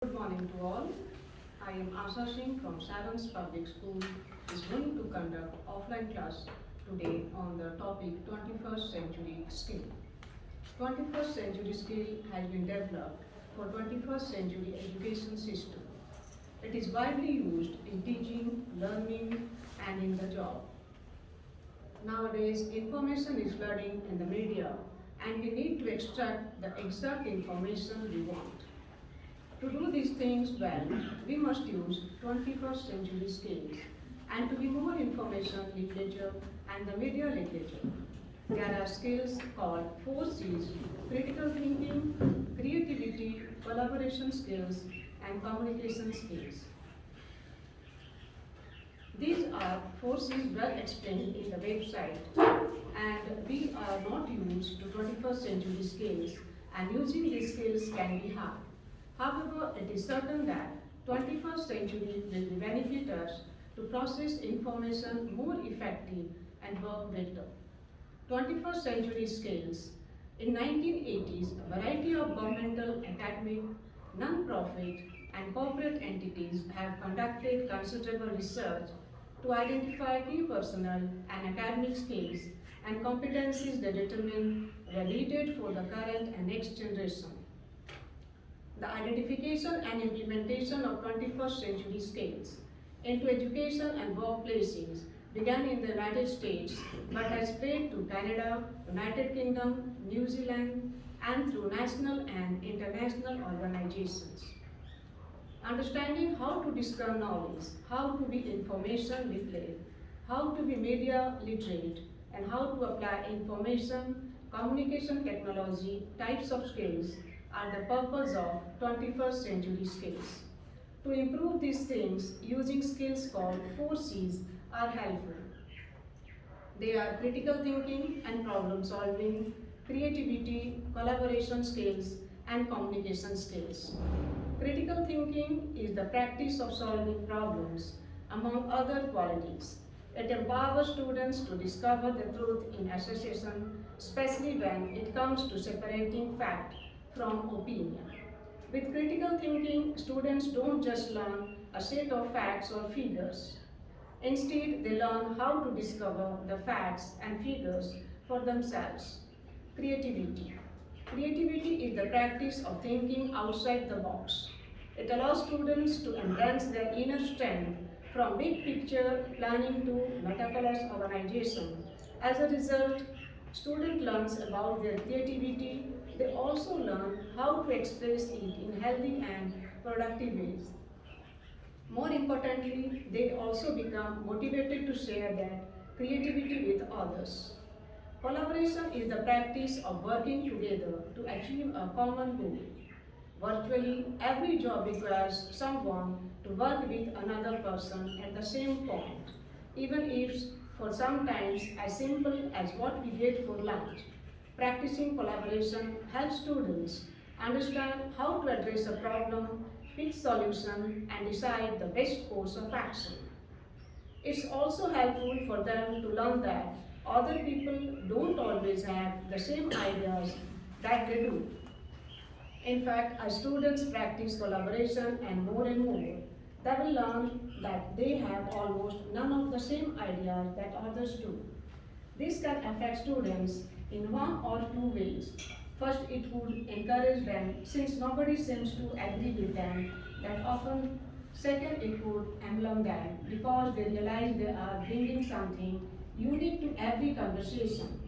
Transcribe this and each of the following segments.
Good morning to all. I am Asha Singh from Savans Public School is going to conduct offline class today on the topic 21st century skill. 21st century skill has been developed for 21st century education system. It is widely used in teaching, learning and in the job. Nowadays, information is flooding in the media and we need to extract the exact information we want. To do these things well, we must use 21st century skills and to be more information literature and the media literature. There are skills called 4Cs: critical thinking, creativity, collaboration skills, and communication skills. These are 4Cs well explained in the website and we are not used to 21st century skills and using these skills can be hard. However, it is certain that 21st century will benefit us to process information more effective and work better. 21st century skills. In 1980s, a variety of governmental, academic, non-profit and corporate entities have conducted considerable research to identify key personal and academic skills and competencies that determine were needed for the current and next generation. The identification and implementation of 21st century skills into education and workplaces began in the United States but has spread to Canada, United Kingdom, New Zealand and through national and international organizations. Understanding how to discover knowledge, how to be information literate, how to be media literate, and how to apply information, communication technology types of skills are the purpose of 21st century skills. To improve these things, using skills called 4Cs are helpful. They are critical thinking and problem solving, creativity, collaboration skills, and communication skills. Critical thinking is the practice of solving problems, among other qualities. It empowers students to discover the truth in association, especially when it comes to separating fact from opinion. With critical thinking, students don't just learn a set of facts or figures. Instead, they learn how to discover the facts and figures for themselves. Creativity. Creativity is the practice of thinking outside the box. It allows students to enhance their inner strength from big picture planning to meticulous organization. As a result, student learns about their creativity. They also learn how to express it in healthy and productive ways. More importantly, they also become motivated to share their creativity with others. Collaboration is the practice of working together to achieve a common goal. Virtually every job requires someone to work with another person at the same point, even if for sometimes as simple as what we get for lunch. Practicing collaboration helps students understand how to address a problem, pick solution, and decide the best course of action. It's also helpful for them to learn that other people don't always have the same ideas that they do. In fact, as students practice collaboration and more, they will learn that they have almost none of the same ideas that others do. This can affect students in one or two ways. First, it would encourage them since nobody seems to agree with them that often. Second, it would embolden them because they realize they are bringing something unique to every conversation.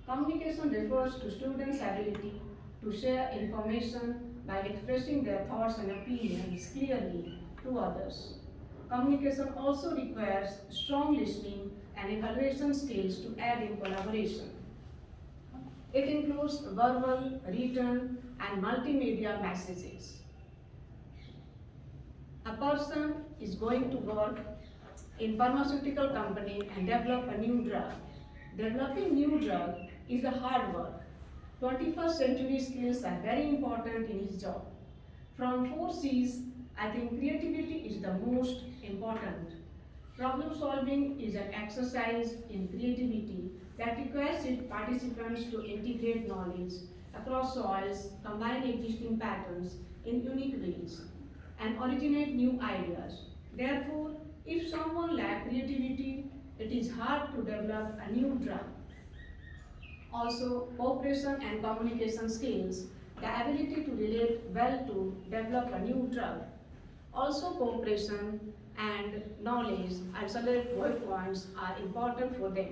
Communication refers to students' ability to share information by expressing their thoughts and opinions clearly to others. Communication also requires strong listening and evaluation skills to aid in collaboration. It includes verbal, written, and multimedia messages. A person is going to work in pharmaceutical company and develop a new drug. Developing new drug is a hard work. 21st century skills are very important in his job. From 4Cs, I think creativity is the most important. Problem solving is an exercise in creativity that requires its participants to integrate knowledge across soils, combine existing patterns in unique ways, and originate new ideas. Therefore, if someone lacks creativity, it is hard to develop a new drug. Also, cooperation and communication skills, the ability to relate well to develop a new drug. Also, cooperation and knowledge and select viewpoints are important for them.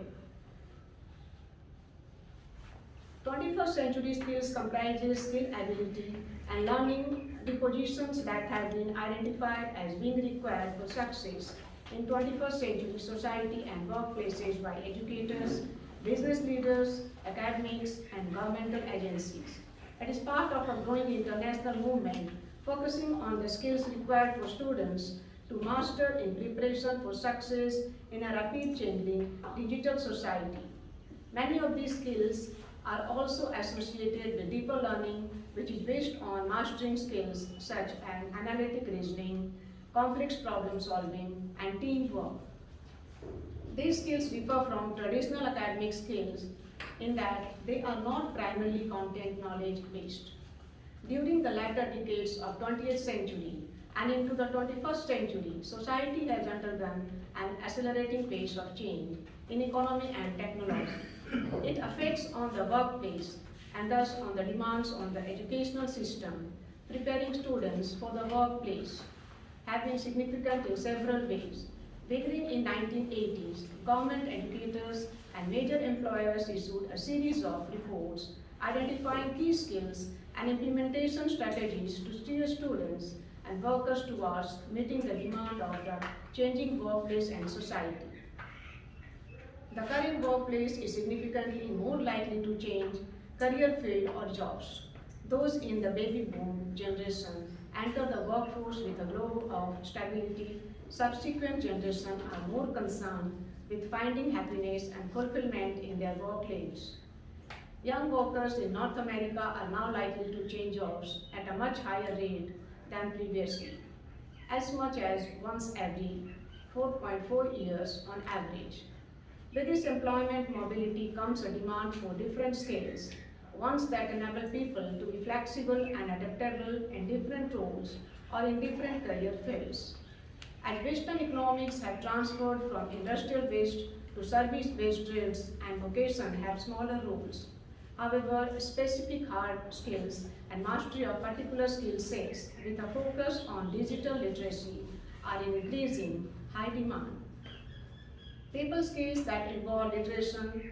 21st century skills comprises skill ability and learning the positions that have been identified as being required for success in 21st century society and workplaces by educators, business leaders, academics, and governmental agencies. It is part of a growing international movement focusing on the skills required for students to master in preparation for success in a rapid changing digital society. Many of these skills are also associated with deeper learning, which is based on mastering skills such as analytic reasoning, complex problem solving, and teamwork. These skills differ from traditional academic skills in that they are not primarily content knowledge based. During the latter decades of 20th century and into the 21st century, society has undergone an accelerating pace of change in economy and technology. It affects on the workplace and thus on the demands on the educational system. Preparing students for the workplace have been significant in several ways. Beginning in 1980s, government educators and major employers issued a series of reports identifying key skills and implementation strategies to steer students and workers towards meeting the demand of the changing workplace and society. The current workplace is significantly more likely to change career field or jobs. Those in the baby boom generation enter the workforce with a glow of stability. Subsequent generations are more concerned with finding happiness and fulfillment in their work lives. Young workers in North America are now likely to change jobs at a much higher rate than previously, as much as once every 4.4 years on average. With this employment mobility comes a demand for different skills, ones that enable people to be flexible and adaptable in different roles or in different career fields. As Western economics have transferred from industrial-based to service-based trades and vocation have smaller roles. However, specific hard skills and mastery of particular skill sets with a focus on digital literacy are in increasing high demand. People skills that involve iteration,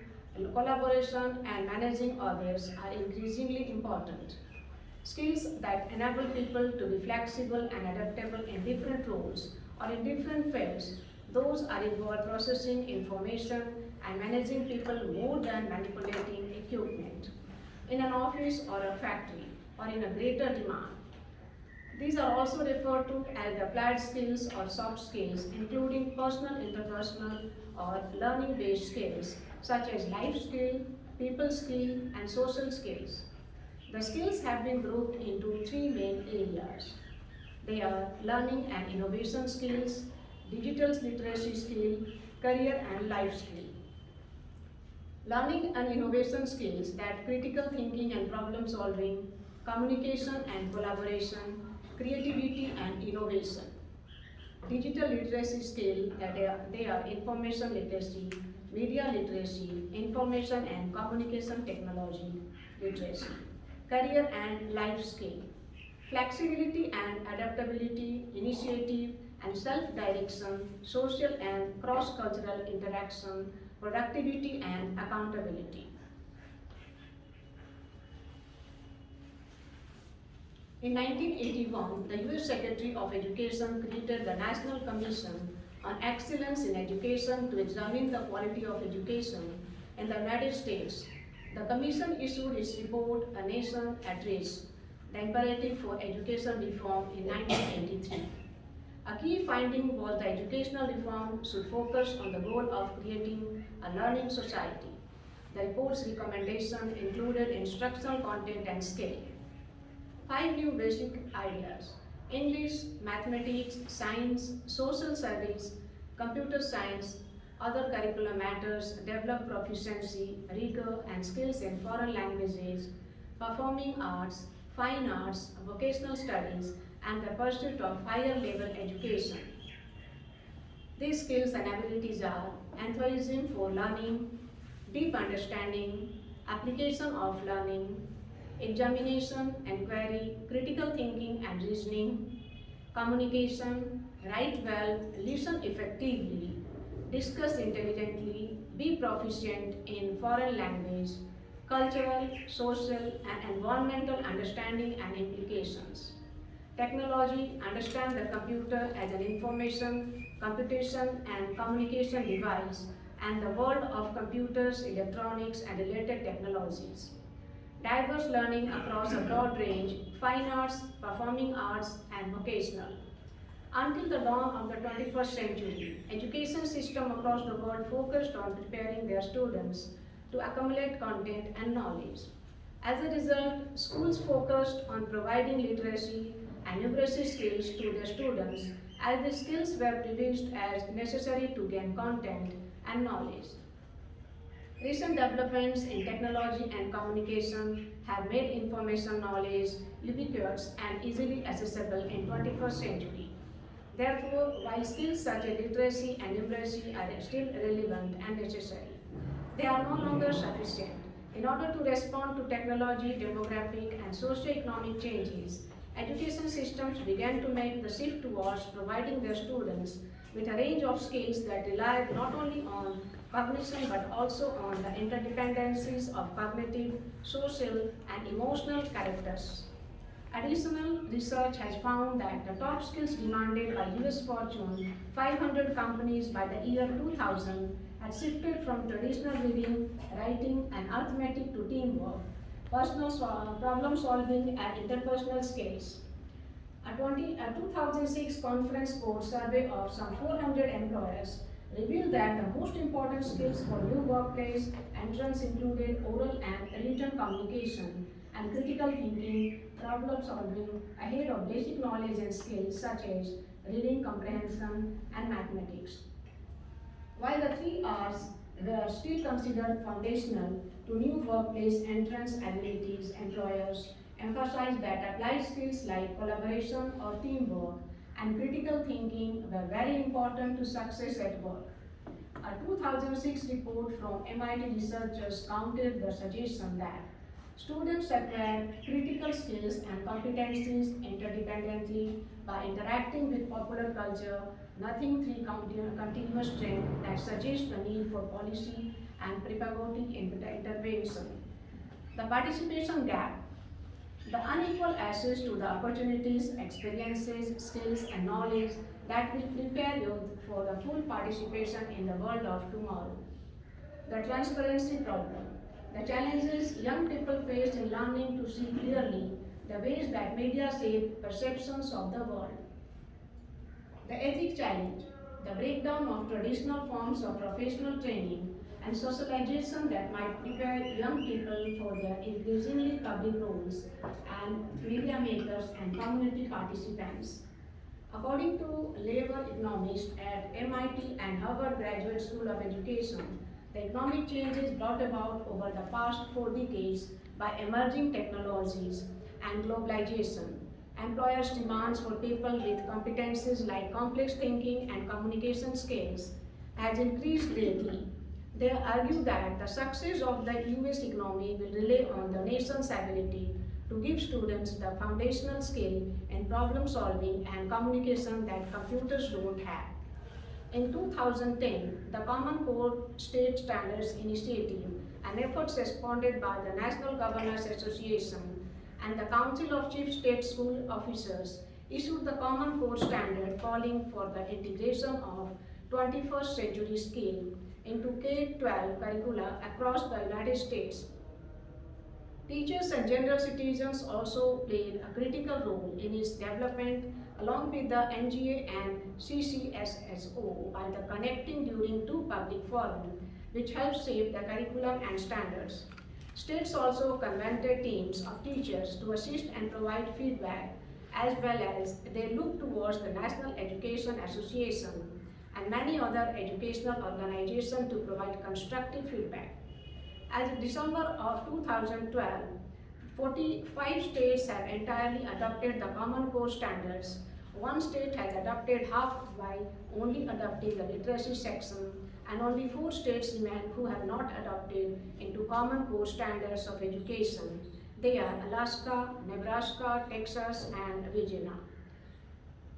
collaboration, and managing others are increasingly important. Skills that enable people to be flexible and adaptable in different roles or in different fields, those are involved processing information and managing people more than manipulating equipment. In an office or a factory or in a greater demand. These are also referred to as applied skills or soft skills, including personal, interpersonal, or learning-based skills, such as life skill, people skill, and social skills. The skills have been grouped into three main areas. They are learning and innovation skills, digital literacy skill, career and life skill. Learning and innovation skills that critical thinking and problem solving, communication and collaboration, creativity and innovation. Digital literacy skill that they are information literacy, media literacy, information and communication technology literacy. Career and life skill. Flexibility and adaptability, initiative and self-direction, social and cross-cultural interaction, productivity and accountability. In 1981, the US Secretary of Education created the National Commission on Excellence in Education to examine the quality of education in the United States. The Commission issued its report, A Nation at Risk, the Imperative for Education Reform in 1983. A key finding was that educational reform should focus on the goal of creating a learning society. The report's recommendation included instructional content and skill. 5 new basic ideas: English, mathematics, science, social studies, computer science, other curricular matters, develop proficiency, rigor, and skills in foreign languages, performing arts, fine arts, vocational studies, and the pursuit of higher level education. These skills and abilities are enthusiasm for learning, deep understanding, application of learning, examination, inquiry, critical thinking and reasoning, communication, write well, listen effectively, discuss intelligently, be proficient in foreign language, cultural, social, and environmental understanding and implications. Technology, understand the computer as an information, computation, and communication device, and the world of computers, electronics, and related technologies. Diverse learning across a broad range, fine arts, performing arts, and vocational. Until the dawn of the 21st century, education system across the world focused on preparing their students to accumulate content and knowledge. As a result, schools focused on providing literacy and numeracy skills to their students as the skills were produced as necessary to gain content and knowledge. Recent developments in technology and communication have made information knowledge ubiquitous and easily accessible in 21st century. Therefore, while skills such as literacy and numeracy are still relevant and necessary, they are no longer sufficient. In order to respond to technology, demographic, and socio-economic changes, education systems began to make the shift towards providing their students with a range of skills that rely not only on cognition but also on the interdependencies of cognitive, social, and emotional characters. Additional research has found that the top skills demanded by US Fortune 500 companies by the year 2000 had shifted from traditional reading, writing, and arithmetic to teamwork, problem solving, and interpersonal skills. A 2006 conference code survey of some 400 employers revealed that the most important skills for new workplace entrants included oral and written communication and critical thinking, problem solving, ahead of basic knowledge and skills such as reading comprehension and mathematics. While the three R's were still considered foundational to new workplace entrance abilities, employers emphasized that applied skills like collaboration or teamwork and critical thinking were very important to success at work. A 2006 report from MIT researchers countered the suggestion that students acquire critical skills and competencies interdependently by interacting with popular culture, nothing three continuous trend that suggests the need for policy and pedagogic intervention. The participation gap, the unequal access to the opportunities, experiences, skills, and knowledge that will prepare youth for the full participation in the world of tomorrow. The transparency problem, the challenges young people face in learning to see clearly the ways that media shape perceptions of the world. The ethic challenge, the breakdown of traditional forms of professional training and socialization that might prepare young people for their increasingly public roles and media makers and community participants. According to labor economists at MIT and Harvard Graduate School of Education, the economic changes brought about over the past 4 decades by emerging technologies and globalization. Employers' demands for people with competencies like complex thinking and communication skills has increased greatly. They argue that the success of the US economy will rely on the nation's ability to give students the foundational skill in problem solving and communication that computers don't have. In 2010, the Common Core State Standards Initiative, an effort responded by the National Governors Association and the Council of Chief State School Officers, issued the Common Core Standard calling for the integration of 21st century skill into K-12 curricula across the United States. Teachers and general citizens also played a critical role in its development along with the NGA and CCSSO by the connecting during two public forums which helped shape the curriculum and standards. States also convened teams of teachers to assist and provide feedback as well as they look towards the National Education Association and many other educational organizations to provide constructive feedback. As of December of 2012, 45 states have entirely adopted the Common Core standards. One state has adopted half while only adopting the literacy section, and only 4 states remain who have not adopted into Common Core standards of education. They are Alaska, Nebraska, Texas, and Virginia.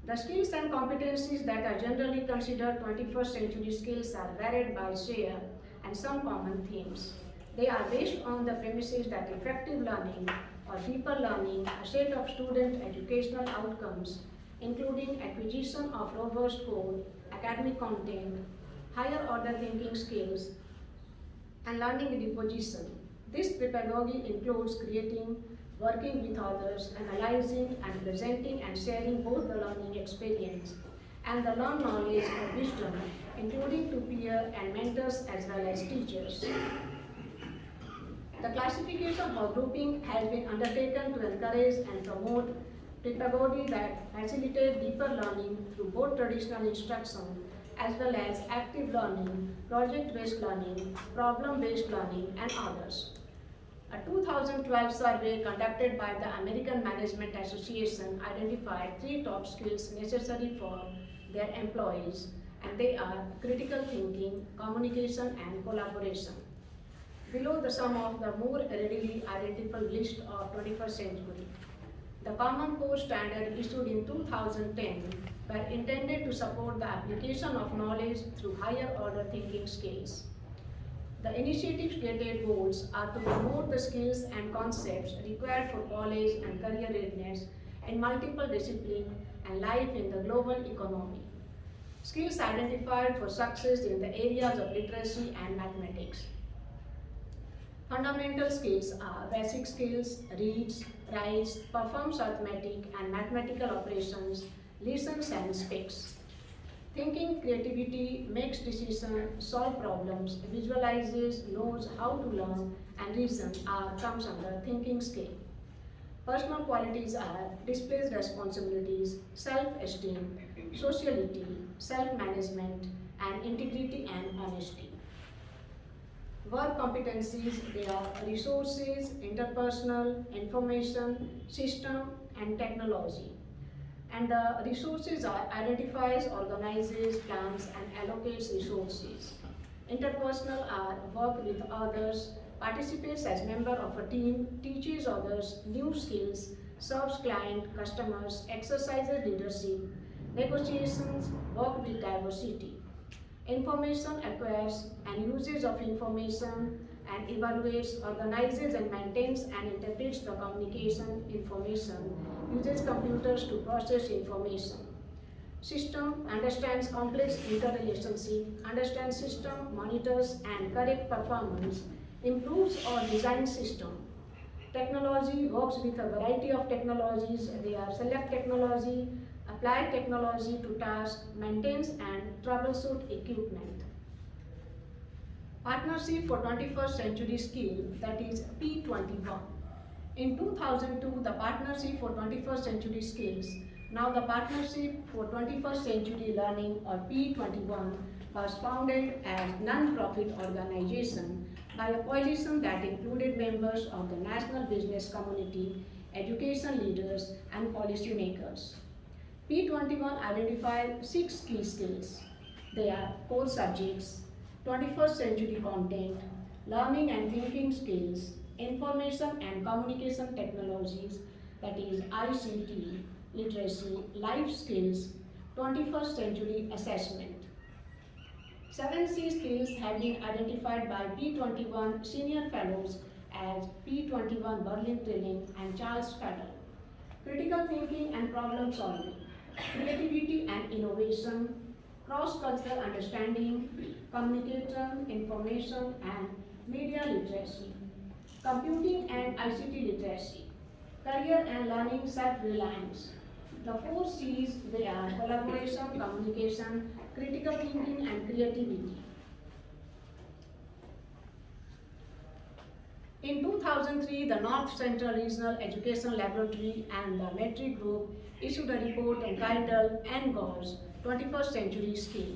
The skills and competencies that are generally considered 21st century skills are varied by share and some common themes. They are based on the premises that effective learning or deeper learning, a set of student educational outcomes, including acquisition of robust code, academic content, higher order thinking skills, and learning reposition. This pedagogy includes creating, working with others, analyzing and presenting and sharing both the learning experience and the learned knowledge or wisdom, including to peer and mentors as well as teachers. The classification or grouping has been undertaken to encourage and promote pedagogy that facilitate deeper learning through both traditional instruction as well as active learning, project-based learning, problem-based learning, and others. A 2012 survey conducted by the American Management Association identified 3 top skills necessary for their employees, and they are critical thinking, communication, and collaboration. Below the sum of the more readily identifiable list of 21st century. The Common Core standard issued in 2010 were intended to support the application of knowledge through higher order thinking skills. The initiative's stated goals are to promote the skills and concepts required for college and career readiness in multiple disciplines and life in the global economy. Skills identified for success in the areas of literacy and mathematics. Fundamental skills are basic skills, reads, writes, performs arithmetic and mathematical operations, listens and speaks. Thinking, creativity, makes decisions, solve problems, visualizes, knows how to learn, and reason comes under thinking skill. Personal qualities are displays responsibilities, self-esteem, sociality, self-management, and integrity and honesty. Work competencies, they are resources, interpersonal, information, system, and technology. And the resources are identifies, organizes, plans, and allocates resources. Interpersonal are work with others, participates as member of a team, teaches others new skills, serves client, customers, exercises leadership, negotiations, work with diversity. Information acquires and uses of information and evaluates, organizes and maintains and interprets the communication information, uses computers to process information. System understands complex interrelationship, understands system, monitors and correct performance, improves or designs system. Technology works with a variety of technologies. They are select technology, apply technology to task, maintains and troubleshoot equipment. Partnership for 21st Century Skill, that is P21. In 2002, the Partnership for 21st Century Skills, now the Partnership for 21st Century Learning or P21, was founded as non-profit organization by a coalition that included members of the national business community, education leaders, and policy makers. P21 identified 6 key skills. They are core subjects, 21st century content, learning and thinking skills, information and communication technologies, that is ICT, literacy, life skills, 21st century assessment. 7 C skills have been identified by P21 senior fellows as P21 Berlin Trilling and Charles Fadel. Critical thinking and problem solving, creativity and innovation, cross-cultural understanding, communication, information and media literacy, computing and ICT literacy, career and learning self-reliance. The 4 C's, they are collaboration, communication, critical thinking and creativity. In 2003, the North Central Regional Education Laboratory and the Metric Group issued a report entitled NGOS 21st Century Skill,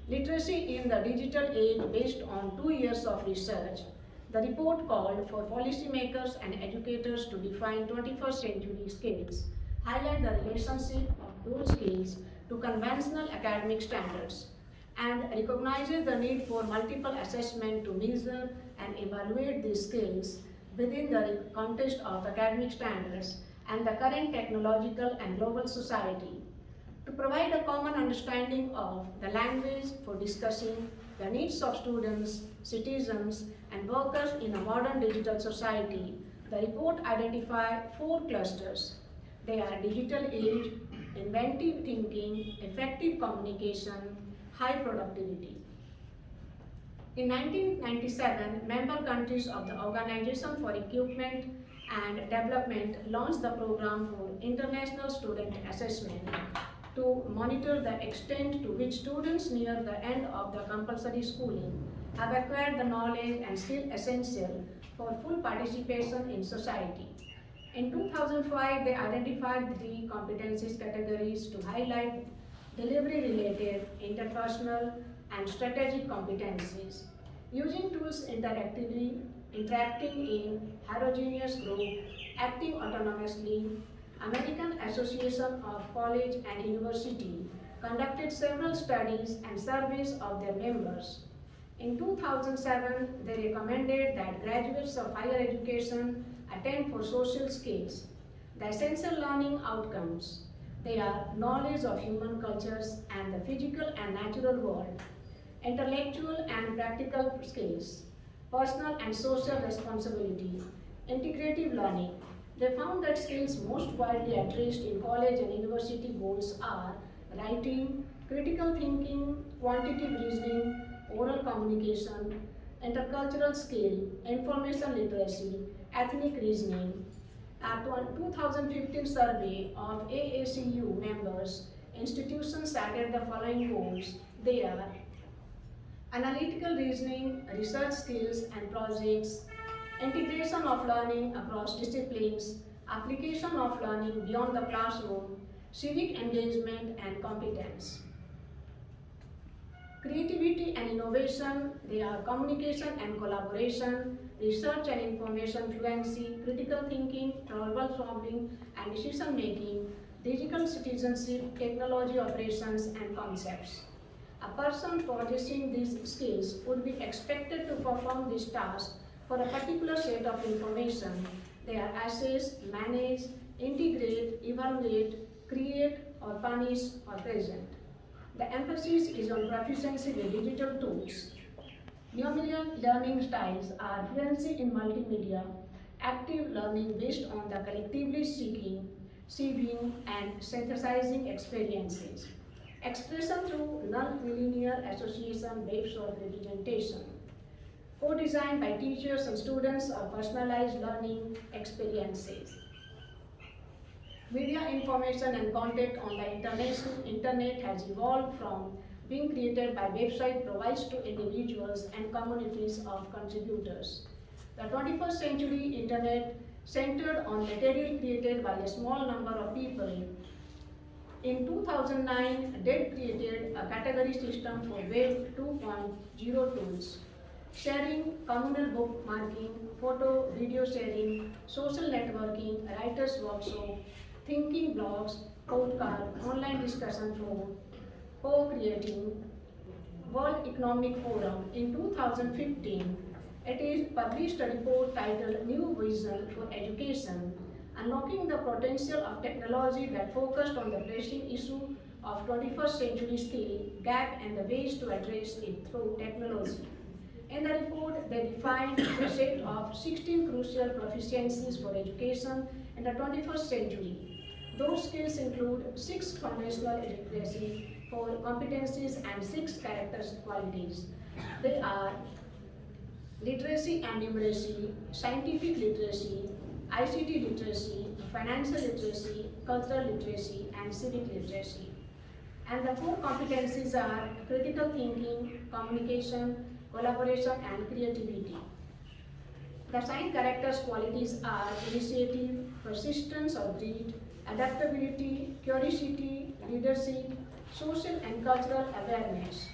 Literacy in the Digital Age, based on 2 years of research. The report called for policymakers and educators to define 21st century skills, highlight the relationship of those skills to conventional academic standards, and recognizes the need for multiple assessment to measure and evaluate these skills within the context of academic standards and the current technological and global society. To provide a common understanding of the language for discussing the needs of students, citizens, and workers in a modern digital society, the report identified four clusters. They are digital age, inventive thinking, effective communication, high productivity. In 1997, member countries of the Organization for Equipment and Development launched the program for international student assessment to monitor the extent to which students near the end of the compulsory schooling have acquired the knowledge and skill essential for full participation in society. In 2005, they identified three competencies categories to highlight delivery-related, interpersonal, and strategic competencies. Using tools interactively, interacting in heterogeneous group, acting autonomously, American Association of College and University conducted several studies and surveys of their members. In 2007, they recommended that graduates of higher education attend for social skills, the essential learning outcomes. They are knowledge of human cultures and the physical and natural world, intellectual and practical skills, personal and social responsibility, integrative learning. They found that skills most widely addressed in college and university goals are writing, critical thinking, quantitative reasoning, oral communication, intercultural skill, information literacy, ethnic reasoning. A 2015 survey of AACU members, institutions cited the following goals. They are analytical reasoning, research skills and projects, integration of learning across disciplines, application of learning beyond the classroom, civic engagement and competence. Creativity and innovation, they are communication and collaboration, research and information fluency, critical thinking, problem solving and decision making, digital citizenship, technology operations and concepts. A person possessing these skills would be expected to perform this task for a particular set of information. They are assess, manage, integrate, evaluate, create or punish or present. The emphasis is on proficiency with digital tools. Neomillion learning styles are fluency in multimedia, active learning based on the collectively seeking, sieving, and synthesizing experiences. Expression through non-linear association based on representation. Co-designed by teachers and students or personalized learning experiences. Media information and content on the internet has evolved from being created by website provides to individuals and communities of contributors. The 21st century internet centered on material created by a small number of people. In 2009, DED created a category system for Web 2.0 tools, sharing, communal bookmarking, photo, video sharing, social networking, writers' workshop, thinking blogs, podcast, online discussion forum, co-creating, World Economic Forum. In 2015, it is published a report titled New Vision for Education, Unlocking the Potential of Technology that focused on the pressing issue of 21st century skill gap and the ways to address it through technology. In the report, they defined a set of 16 crucial proficiencies for education in the 21st century. Those skills include 6 foundational literacy, 4 competencies, and 6 character qualities. They are literacy and numeracy, scientific literacy, ICT literacy, financial literacy, cultural literacy, and civic literacy. And the 4 competencies are critical thinking, communication, collaboration, and creativity. The assigned characters qualities are initiative, persistence or grit, adaptability, curiosity, leadership, social and cultural awareness.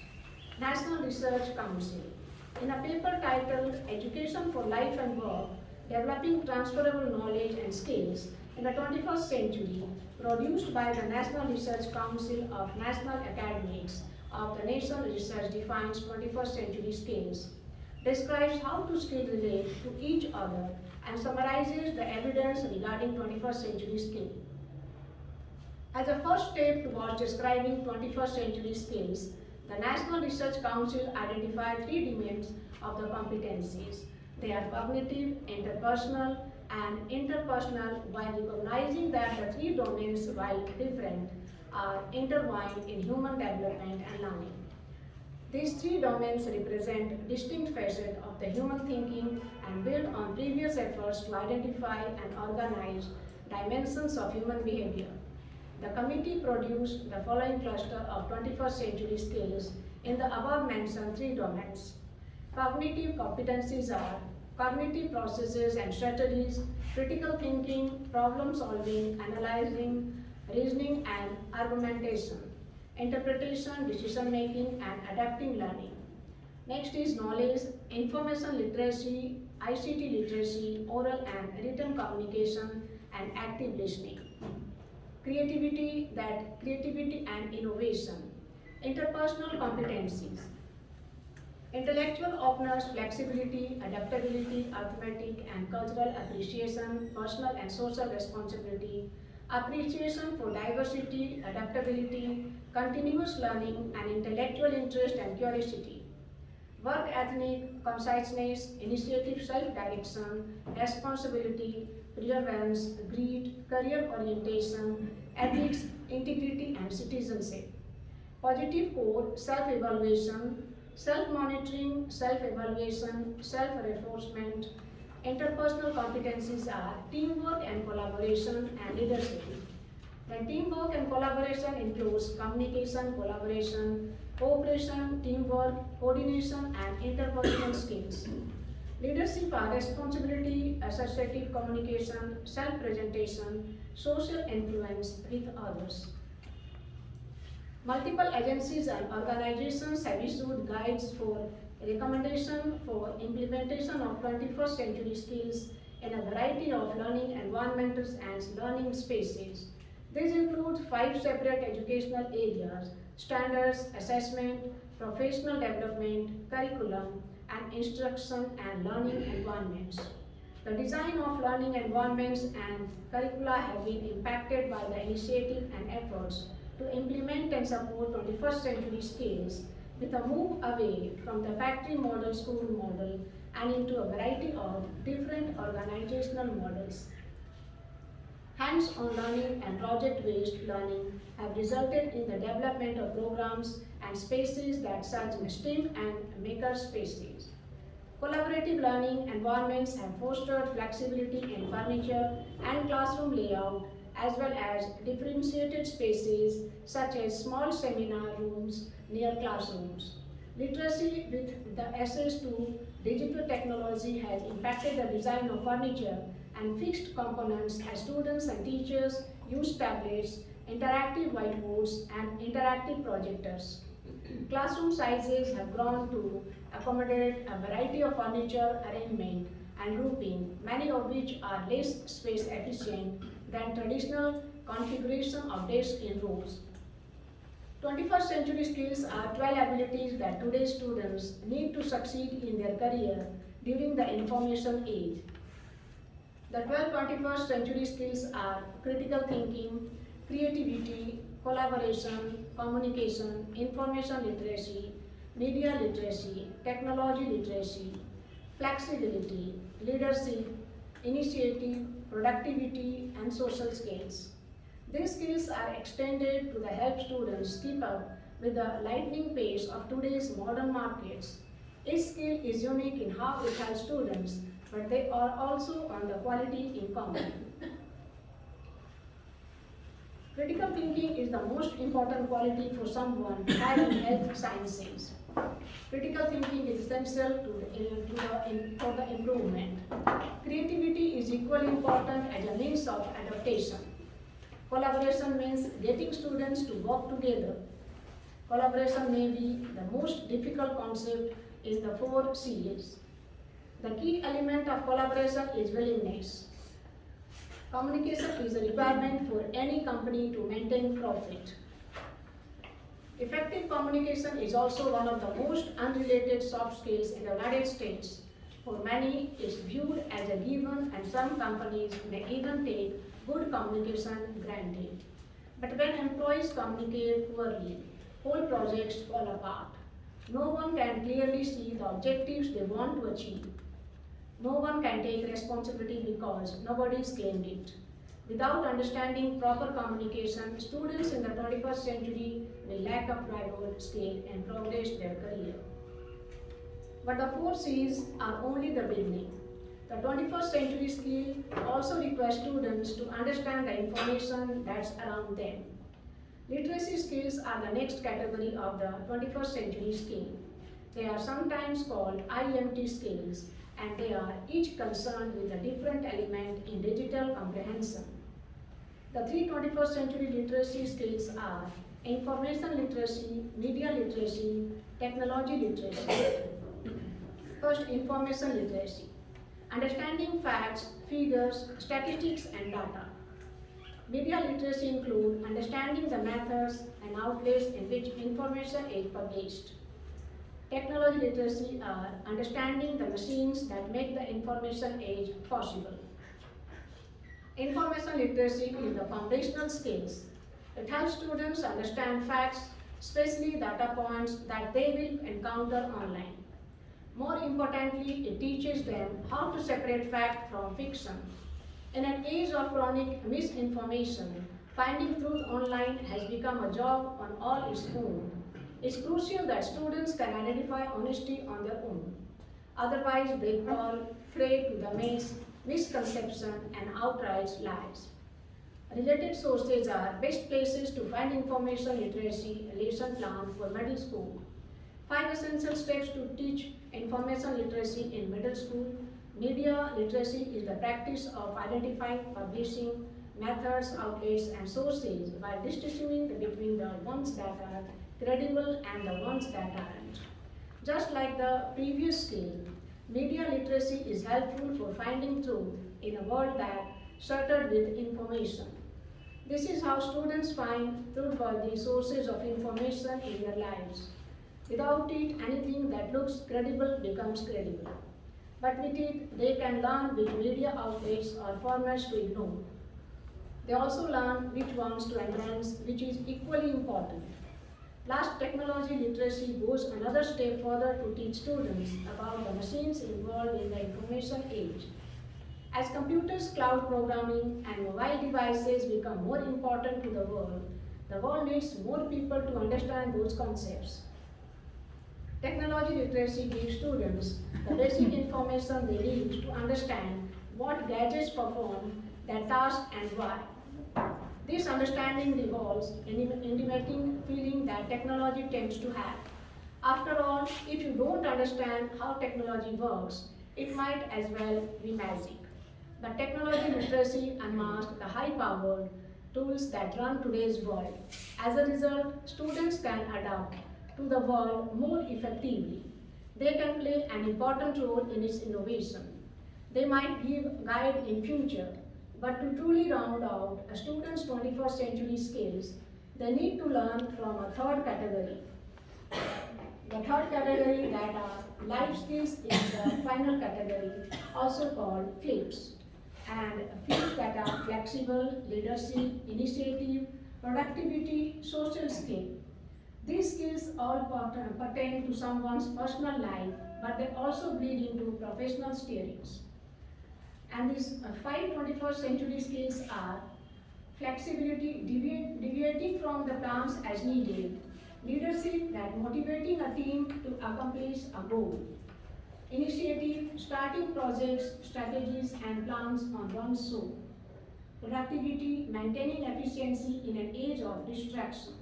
National Research Council. In a paper titled Education for Life and Work, Developing Transferable Knowledge and Skills in the 21st Century, produced by the National Research Council of National Academics of the National Research defines 21st century skills, describes how two skills relate to each other, and summarizes the evidence regarding 21st century skills. As a first step towards describing 21st century skills, the National Research Council identified three domains of the competencies. They are cognitive, interpersonal, and interpersonal, while recognizing that the three domains, while different, are intertwined in human development and learning. These three domains represent distinct facets of the human thinking and build on previous efforts to identify and organize dimensions of human behavior. The committee produced the following cluster of 21st century skills in the above mentioned three domains. Cognitive competencies are cognitive processes and strategies, critical thinking, problem solving, analyzing, reasoning and argumentation, interpretation, decision making and adapting learning. Next is knowledge, information literacy, ICT literacy, oral and written communication and active listening. Creativity, that creativity and innovation. Interpersonal competencies. Intellectual openness, flexibility, adaptability, arithmetic and cultural appreciation, personal and social responsibility, appreciation for diversity, adaptability, continuous learning and intellectual interest and curiosity. Work ethic, conciseness, initiative, self-direction, responsibility, perseverance, greed, career orientation, ethics, integrity and citizenship. Positive code, self-evaluation, self-monitoring, self-evaluation, self-reinforcement. Interpersonal competencies are teamwork and collaboration and leadership. The teamwork and collaboration includes communication, collaboration, cooperation, teamwork, coordination and interpersonal skills. Leadership are responsibility, assertive communication, self-presentation, social influence with others. Multiple agencies and organizations have issued guides for recommendation for implementation of 21st century skills in a variety of learning environments and learning spaces. These include 5 separate educational areas: standards, assessment, professional development, curriculum, and instruction and learning environments. The design of learning environments and curricula have been impacted by the initiative and efforts to implement and support 21st century skills with a move away from the factory model school model and into a variety of different organizational models. Hands-on learning and project-based learning have resulted in the development of programs and spaces that such as STEAM and maker spaces. Collaborative learning environments have fostered flexibility in furniture and classroom layout, as well as differentiated spaces such as small seminar rooms near classrooms. Literacy with the access to digital technology has impacted the design of furniture and fixed components as students and teachers use tablets, interactive whiteboards, and interactive projectors. Classroom sizes have grown to accommodate a variety of furniture arrangement and grouping, many of which are less space efficient than traditional configuration of desks in rows. 21st century skills are 12 abilities that today's students need to succeed in their career during the information age. The 12 21st century skills are critical thinking, creativity, collaboration, communication, information literacy, media literacy, technology literacy, flexibility, leadership, initiative, productivity, and social skills. These skills are extended to help students keep up with the lightning pace of today's modern markets. Each skill is unique in how it helps students, but they are also on the quality in common. Critical thinking is the most important quality for someone having health sciences. Critical thinking is essential for the improvement. Creativity is equally important as a means of adaptation. Collaboration means getting students to work together. Collaboration may be the most difficult concept in the 4 C's. The key element of collaboration is willingness. Communication is a requirement for any company to maintain profit. Effective communication is also one of the most unrelated soft skills in the United States. For many, it's viewed as a given, and some companies may even take good communication granted. But when employees communicate poorly, whole projects fall apart. No one can clearly see the objectives they want to achieve. No one can take responsibility because nobody's claimed it. Without understanding proper communication, students in the 21st century will lack a pivot skill and progress their career. But the 4 C's are only the beginning. The 21st century skill also requires students to understand the information that's around them. Literacy skills are the next category of the 21st century skill. They are sometimes called IMT skills, and they are each concerned with a different element in digital comprehension. The 21st century literacy skills are information literacy, media literacy, technology literacy. First, information literacy. Understanding facts, figures, statistics, and data. Media literacy include understanding the methods and outlets in which information is published. Technology literacy are understanding the machines that make the information age possible. Information literacy is the foundational skills. It helps students understand facts, especially data points that they will encounter online. More importantly, it teaches them how to separate fact from fiction. In an age of chronic misinformation, finding truth online has become a job on all its own. It's crucial that students can identify honesty on their own. Otherwise, they fall prey to the misconception and outright lies. Related sources are best places to find information literacy lesson plan for middle school. 5 essential steps to teach information literacy in middle school. Media literacy is the practice of identifying, publishing, methods, outlets, and sources while distinguishing between the ones that are credible and the ones that aren't. Just like the previous skill, media literacy is helpful for finding truth in a world that's cluttered with information. This is how students find truthworthy sources of information in their lives. Without it, anything that looks credible becomes credible. But with it, they can learn which media outlets or formats to ignore. They also learn which ones to embrace, which is equally important. Last, technology literacy goes another step further to teach students about the machines involved in the information age. As computers, cloud programming, and mobile devices become more important to the world needs more people to understand those concepts. Technology literacy gives students the basic information they need to understand what gadgets perform, their task, and why. This understanding revolves in intimating feeling that technology tends to have. After all, if you don't understand how technology works, it might as well be magic. But technology literacy unmasks the high-powered tools that run today's world. As a result, students can adapt to the world more effectively. They can play an important role in its innovation. They might give guide in future, but to truly round out a student's 21st century skills, they need to learn from a third category. The third category that are life skills is the final category, also called FLIPS, and FLIPS that are flexible, leadership, initiative, productivity, social skill. These skills all pertain to someone's personal life, but they also bleed into professional steerings. And these 5 21st century skills are flexibility, deviating from the plans as needed, leadership, that motivating a team to accomplish a goal, initiative, starting projects, strategies, and plans on one's own, productivity, maintaining efficiency in an age of distraction,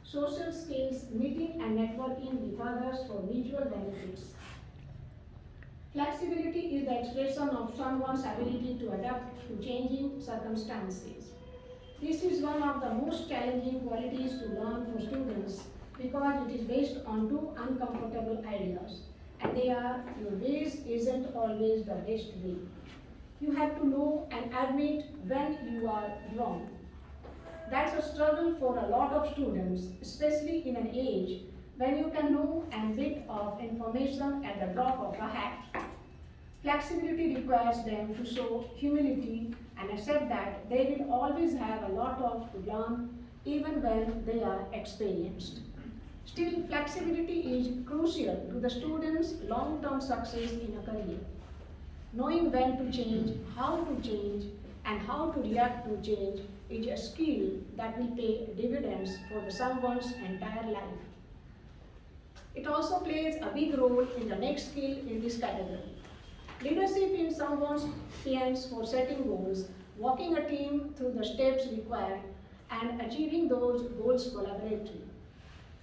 social skills, meeting and networking with others for mutual benefits. Flexibility is the expression of someone's ability to adapt to changing circumstances. This is one of the most challenging qualities to learn for students because it is based on two uncomfortable ideas. and they are your ways isn't always the best way. You have to know and admit when you are wrong. That's a struggle for a lot of students, especially in an age when you can know and bit of information at the drop of a hat. Flexibility requires them to show humility and accept that they will always have a lot of to learn even when they are experienced. Still, flexibility is crucial to the student's long-term success in a career. Knowing when to change, how to change, and how to react to change is a skill that will pay dividends for someone's entire life. It also plays a big role in the next skill in this category. Leadership in someone's plans for setting goals, walking a team through the steps required, and achieving those goals collaboratively.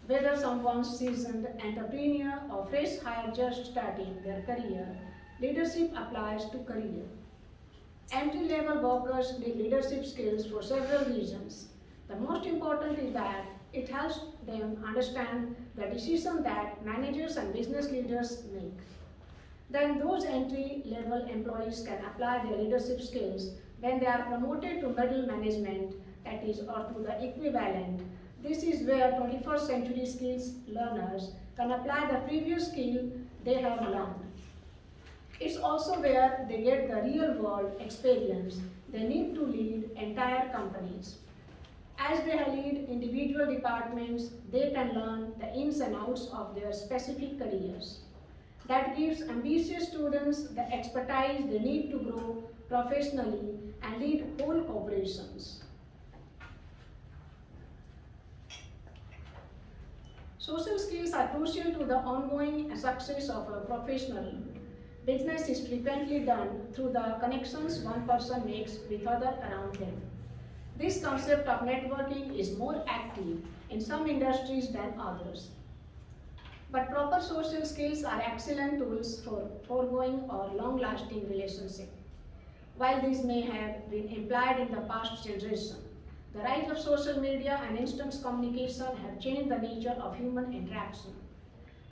Whether someone's seasoned entrepreneur or fresh hire just starting their career, leadership applies to career. Entry-level workers need leadership skills for several reasons. The most important is that it helps them understand the decisions that managers and business leaders make. Then those entry-level employees can apply their leadership skills when they are promoted to middle management, that is, or to the equivalent. This is where 21st century skills learners can apply the previous skill they have learned. It's also where they get the real world experience they need to lead entire companies. As they lead individual departments, they can learn the ins and outs of their specific careers. That gives ambitious students the expertise they need to grow professionally and lead whole corporations. Social skills are crucial to the ongoing success of a professional. Business is frequently done through the connections one person makes with others around them. This concept of networking is more active in some industries than others. But proper social skills are excellent tools for foregoing or long-lasting relationship. While these may have been implied in the past generation, the rise of social media and instant communication have changed the nature of human interaction.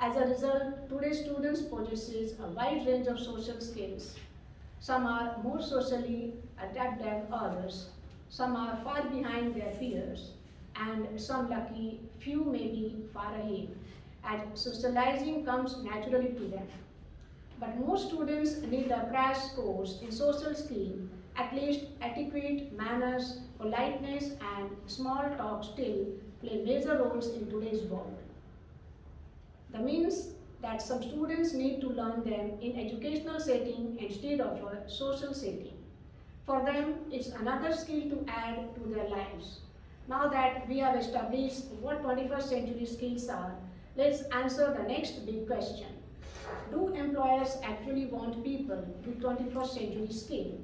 As a result, today's students possess a wide range of social skills. Some are more socially adept than others, some are far behind their peers, and some lucky few may be far ahead, as socializing comes naturally to them. But most students need a crash course in social skills, at least etiquette, manners, politeness, and small talk still play major roles in today's world. That means that some students need to learn them in educational setting instead of a social setting. For them, it's another skill to add to their lives. Now that we have established what 21st century skills are, let's answer the next big question. Do employers actually want people with 21st century skills?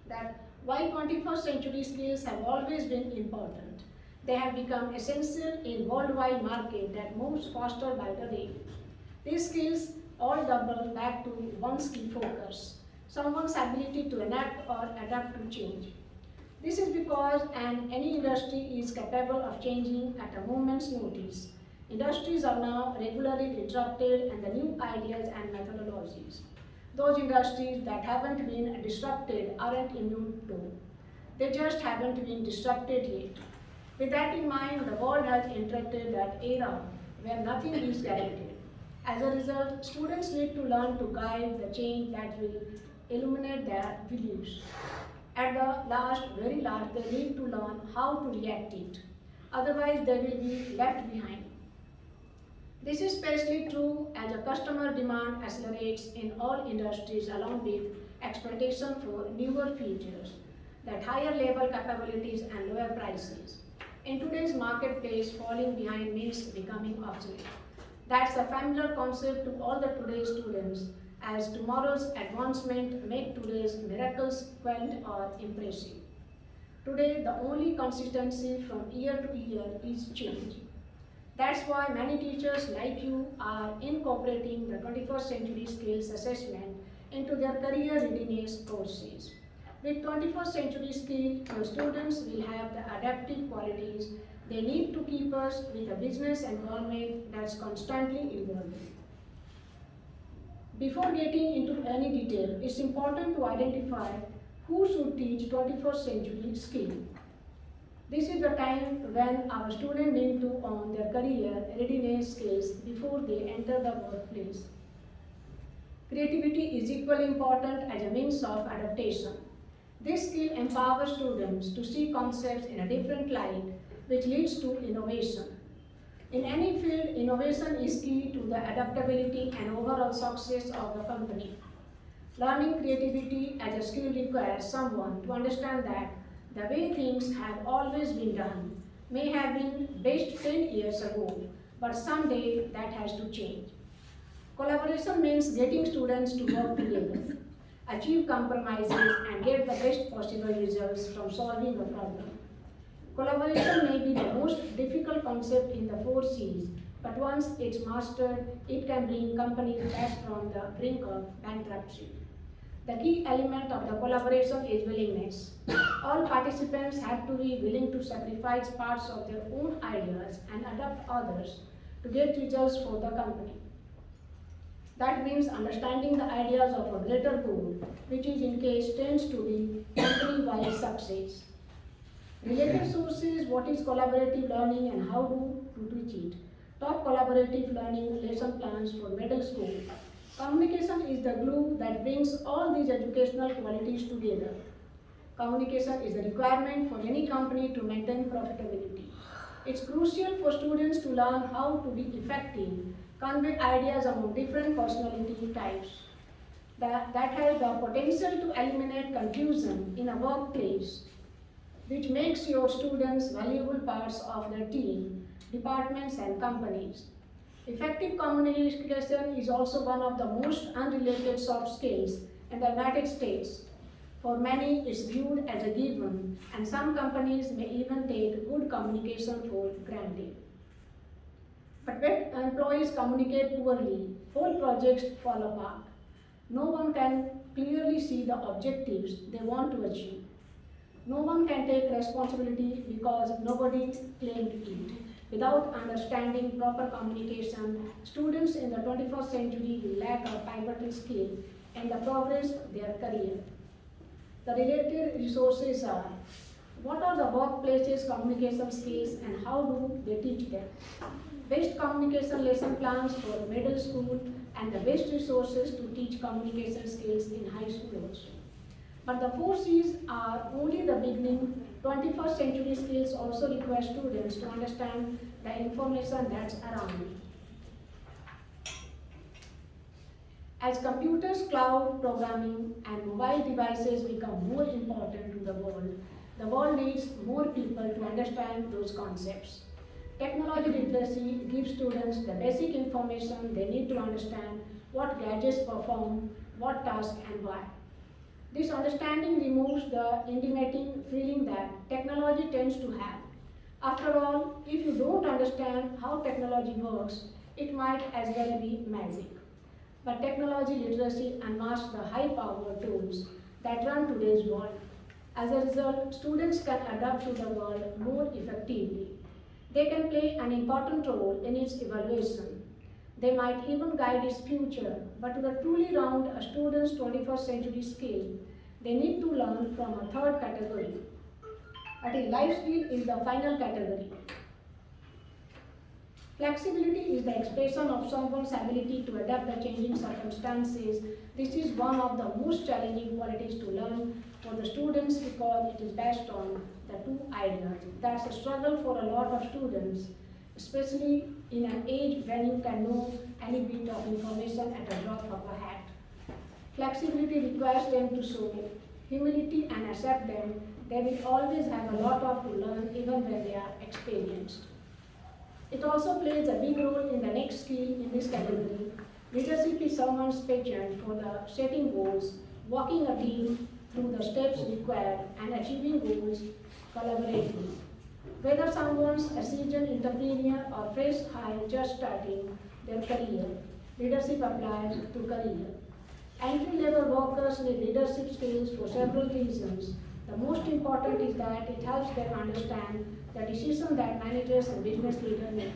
That while 21st century skills have always been important, they have become essential in worldwide market that moves faster by the day. These skills all double back to one skill focus, someone's ability to enact or adapt to change. This is because any industry is capable of changing at a moment's notice. Industries are now regularly disrupted and the new ideas and methodologies. Those industries that haven't been disrupted aren't immune to. They just haven't been disrupted yet. With that in mind, the world has entered that era where nothing is guaranteed. As a result, students need to learn to guide the change that will illuminate their beliefs. At the very last, they need to learn how to react it. Otherwise, they will be left behind. This is especially true as the customer demand accelerates in all industries along with expectation for newer features, that higher level capabilities and lower prices. In today's marketplace, falling behind means becoming obsolete. That's a familiar concept to all the today's students, as tomorrow's advancement make today's miracles quaint or impressive. Today, the only consistency from year to year is change. That's why many teachers like you are incorporating the 21st century skills assessment into their career readiness courses. With 21st century skills, your students will have the adaptive qualities they need to keep us with a business environment that's constantly evolving. Before getting into any detail, it's important to identify who should teach 21st century skill. This is the time when our students need to earn their career readiness skills before they enter the workplace. Creativity is equally important as a means of adaptation. This skill empowers students to see concepts in a different light, which leads to innovation. In any field, innovation is key to the adaptability and overall success of the company. Learning creativity as a skill requires someone to understand that the way things have always been done may have been best 10 years ago, but someday that has to change. Collaboration means getting students to work together, achieve compromises, and get the best possible results from solving a problem. Collaboration may be the most difficult concept in the 4Cs, but once it's mastered, it can bring companies back from the brink of bankruptcy. The key element of the collaboration is willingness. All participants have to be willing to sacrifice parts of their own ideas and adopt others to get results for the company. That means understanding the ideas of a greater goal, which is in case tends to be company-wide success. Related sources, what is collaborative learning and how to teach it. Top collaborative learning lesson plans for middle school. Communication is the glue that brings all these educational qualities together. Communication is a requirement for any company to maintain profitability. It's crucial for students to learn how to be effective, convey ideas among different personality types. That has the potential to eliminate confusion in a workplace, which makes your students valuable parts of their team, departments, and companies. Effective communication is also one of the most unrelated soft skills in the United States. For many, it's viewed as a given, and some companies may even take good communication for granted. But when employees communicate poorly, whole projects fall apart. No one can clearly see the objectives they want to achieve. No one can take responsibility because nobody claimed it. Without understanding proper communication, students in the 21st century will lack a pivotal skill in the progress of their career. The related resources are: what are the workplaces communication skills and how do they teach them? Best communication lesson plans for middle school and the best resources to teach communication skills in high school also. But the 4Cs are only the beginning. 21st century skills also require students to understand the information that's around. As computers, cloud, programming, and mobile devices become more important to the world needs more people to understand those concepts. Technology literacy gives students the basic information they need to understand what gadgets perform, what task, and why. This understanding removes the intimidating feeling that technology tends to have. After all, if you don't understand how technology works, it might as well be magic. But technology literacy unmasks the high-powered tools that run today's world. As a result, students can adapt to the world more effectively. They can play an important role in its evaluation. They might even guide its future, but to truly round a student's 21st century skill, they need to learn from a third category. That is, life skill is the final category. Flexibility is the expression of someone's ability to adapt the changing circumstances. This is one of the most challenging qualities to learn for the students because it is based on the two ideas. That's a struggle for a lot of students, especially in an age when you can know any bit of information at a drop of a hat. Flexibility requires them to show humility and accept them. They will always have a lot of to learn even when they are experienced. It also plays a big role in the next skill in this category. Leadership is someone's passion for the setting goals, walking a team through the steps required, and achieving goals collaboratively. Whether someone's a seasoned entrepreneur or fresh hire just starting their career, leadership applies to career. Entry-level workers need leadership skills for several reasons. The most important is that it helps them understand the decision that managers and business leaders make.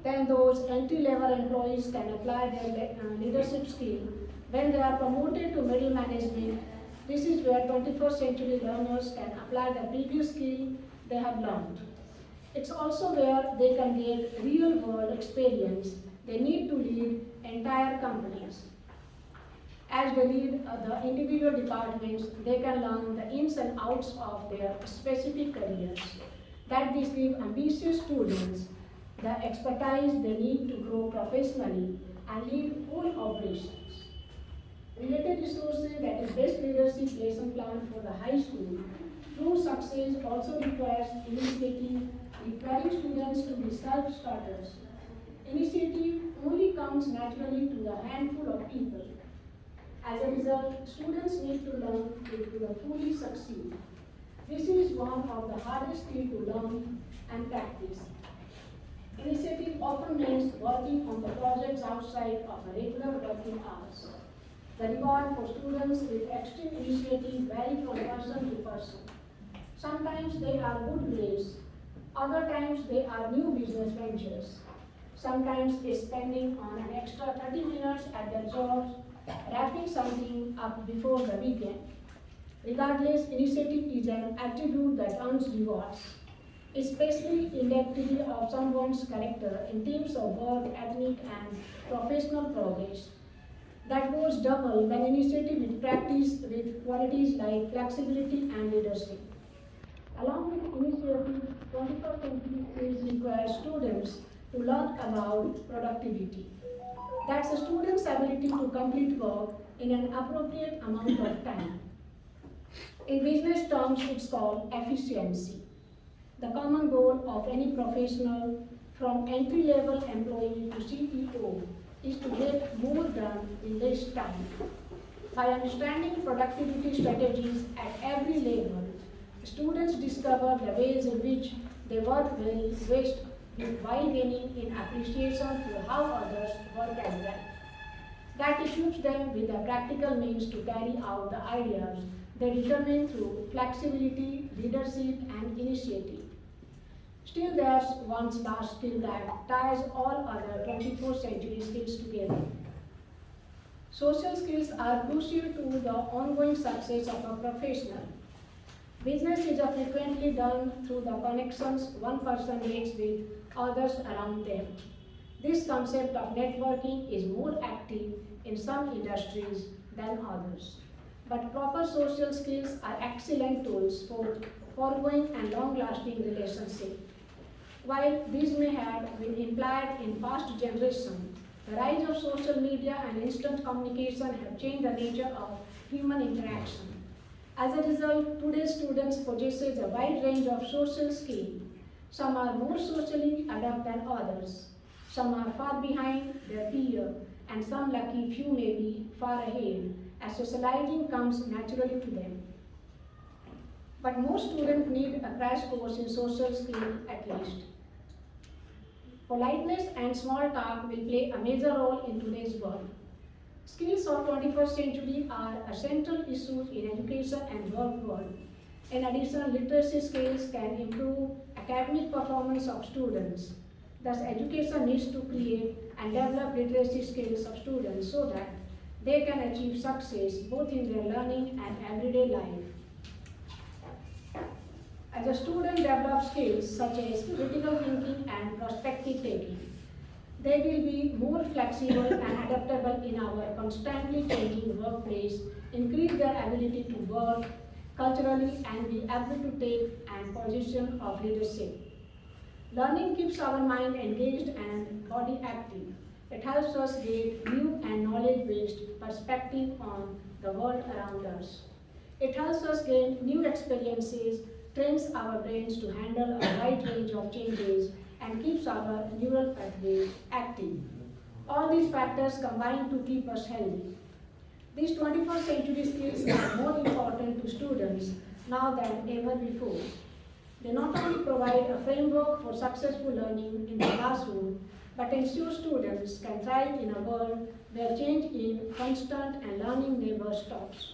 Then those entry-level employees can apply their leadership skill. When they are promoted to middle management, this is where 21st century learners can apply the previous skill they have learned. It's also where they can get real-world experience they need to lead entire companies. As they lead the individual departments, they can learn the ins and outs of their specific careers. That this gives ambitious students the expertise they need to grow professionally and lead whole operations. Related resources, that is best leadership lesson plan for the high school. True success also requires initiative, requiring students to be self-starters. Initiative only comes naturally to a handful of people. As a result, students need to learn to fully succeed. This is one of the hardest skills to learn and practice. Initiative often means working on the projects outside of a regular working hours. The reward for students with extreme initiative vary from person to person. Sometimes they are good grades, other times they are new business ventures. Sometimes it's spending on an extra 30 minutes at their jobs, wrapping something up before the weekend. Regardless, initiative is an attribute that earns rewards, especially indicative of someone's character in terms of work ethic and professional progress. That goes double when initiative is practiced with qualities like flexibility and leadership. Along with initiative, 21st century skills require students to learn about productivity. That's a student's ability to complete work in an appropriate amount of time. In business terms, it's called efficiency. The common goal of any professional, from entry-level employee to CEO, is to get more done in less time. By understanding productivity strategies at every level, students discover the ways in which they work well best while gaining in appreciation for how others work as well. That equips them with the practical means to carry out the ideas they determine through flexibility, leadership, and initiative. Still, there's one last skill that ties all other 21st century skills together. Social skills are crucial to the ongoing success of a professional. Business is frequently done through the connections one person makes with others around them. This concept of networking is more active in some industries than others. But proper social skills are excellent tools for forgoing and long-lasting relationships. While these may have been implied in past generations, the rise of social media and instant communication have changed the nature of human interaction. As a result, today's students possess a wide range of social skills. Some are more socially adept than others. Some are far behind their peer, and some lucky few may be far ahead, as socializing comes naturally to them. But most students need a crash course in social skills at least. Politeness and small talk will play a major role in today's world. Skills of 21st century are a central issue in education and work world. In addition, literacy skills can improve academic performance of students. Thus, education needs to create and develop literacy skills of students so that they can achieve success both in their learning and everyday life. As a student develops skills such as critical thinking and perspective taking, they will be more flexible and adaptable in our constantly changing workplace, increase their ability to work culturally, and be able to take and position of leadership. Learning keeps our mind engaged and body active. It helps us get new and knowledge-based perspective on the world around us. It helps us gain new experiences, trains our brains to handle a wide range of changes, and keeps our neural pathways active. All these factors combine to keep us healthy. These 21st century skills are more important to students now than ever before. They not only provide a framework for successful learning in the classroom, but ensure students can thrive in a world where change is constant and learning never stops.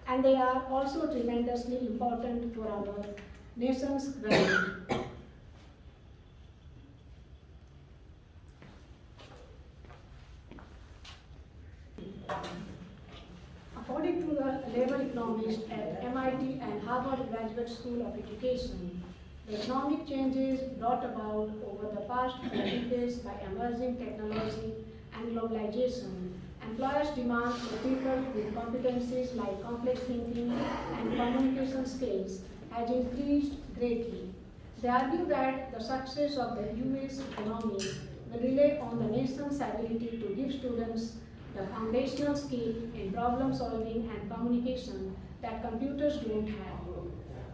And they are also tremendously important for our nation's well-being. economist at MIT and Harvard Graduate School of Education. The economic changes brought about over the past few decades by emerging technology and globalization. Employers' demand for people with competencies like complex thinking and communication skills has increased greatly. They argue that the success of the US economy will rely on the nation's ability to give students the foundational skill in problem solving and communication that computers don't have.